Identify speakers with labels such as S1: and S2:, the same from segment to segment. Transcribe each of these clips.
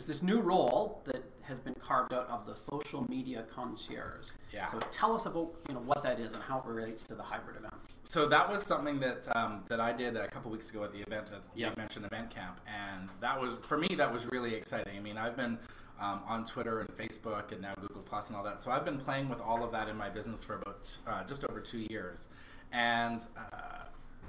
S1: this new role that has been carved out of the social media concierge.
S2: Yeah.
S1: So tell us about what that is and how it relates to the hybrid event.
S2: So that was something that that I did a couple weeks ago at the event that you mentioned, Event Camp, and that was, for me, that was really exciting. I mean, I've been on Twitter and Facebook and now Google Plus and all that, so I've been playing with all of that in my business for about just over 2 years, and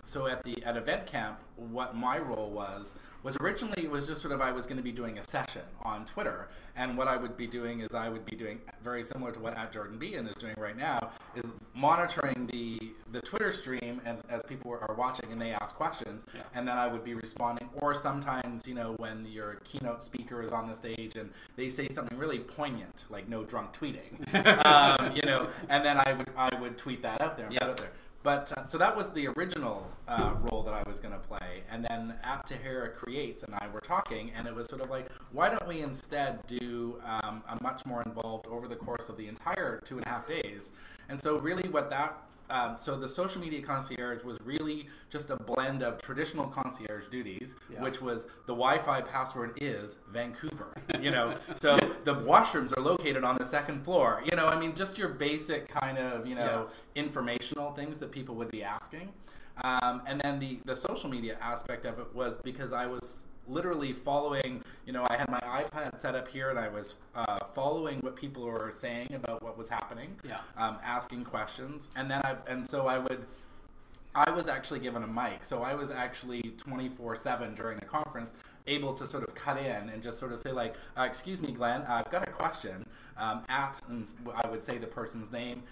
S2: so at Event Camp, what my role was originally, it was just sort of, I was going to be doing a session on Twitter, and what I would be doing is I would be doing very similar to what @JordanBean is doing right now, is monitoring the Twitter stream as people are watching and they ask questions, and then I would be responding, or sometimes, when your keynote speaker is on the stage and they say something really poignant, like no drunk tweeting, and then I would tweet that out there and put it out there. But so that was the original role that I was going to play, and then Tahira Creates and I were talking, and it was sort of like, why don't we instead do a much more involved over the course of the entire 2.5 days? And so really what that so the social media concierge was really just a blend of traditional concierge duties, which was the Wi-Fi password is Vancouver, so the washrooms are located on the 2nd floor, I mean, just your basic kind of, informational things that people would be asking. And then the social media aspect of it was because I was literally following, I had my iPad set up here and I was following what people were saying about what was happening, asking questions, and then so I was actually given a mic, so I was actually 24/7 during the conference able to sort of cut in and just sort of say like, excuse me, Glenn, I've got a question, and I would say the person's name,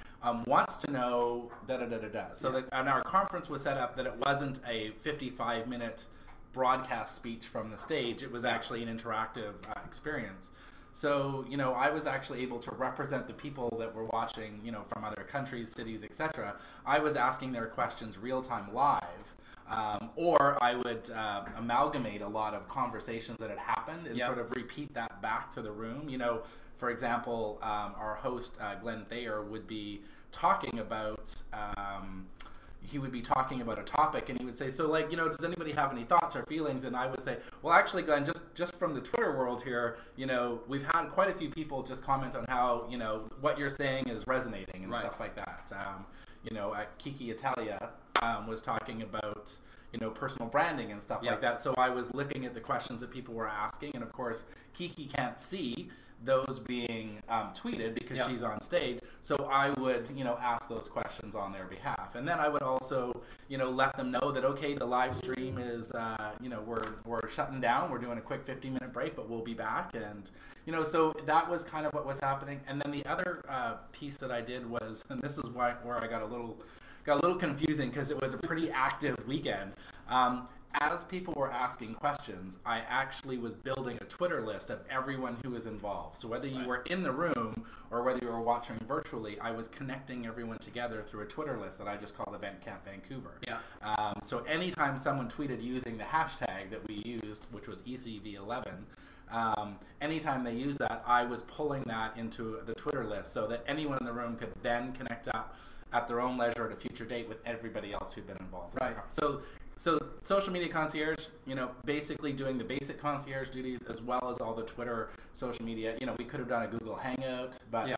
S2: wants to know da-da-da-da-da. So and our conference was set up that it wasn't a 55-minute broadcast speech from the stage. It was actually an interactive experience. So, I was actually able to represent the people that were watching, from other countries, cities, etc. I was asking their questions real-time live, or I would amalgamate a lot of conversations that had happened and sort of repeat that back to the room. For example, our host, Glenn Thayer, would be talking about he would be talking about a topic, and he would say, so like, does anybody have any thoughts or feelings? And I would say, well, actually, Glenn, just from the Twitter world here, we've had quite a few people just comment on how, what you're saying is resonating and stuff like that. Kiki Italia was talking about, personal branding and stuff like that. So I was looking at the questions that people were asking, and of course, Kiki can't see those being tweeted because she's on stage, so I would ask those questions on their behalf, and then I would also let them know that okay, the live stream is we're shutting down, we're doing a quick 15-minute break, but we'll be back, and so that was kind of what was happening. And then the other piece that I did was, and this is where I got a little confusing because it was a pretty active weekend. As people were asking questions, I actually was building a Twitter list of everyone who was involved. So whether you were in the room or whether you were watching virtually, I was connecting everyone together through a Twitter list that I just called Event Camp Vancouver. So anytime someone tweeted using the hashtag that we used, which was ECV11, anytime they used that, I was pulling that into the Twitter list so that anyone in the room could then connect up at their own leisure at a future date with everybody else who'd been involved. So social media concierge, basically doing the basic concierge duties as well as all the Twitter social media. We could have done a Google Hangout, but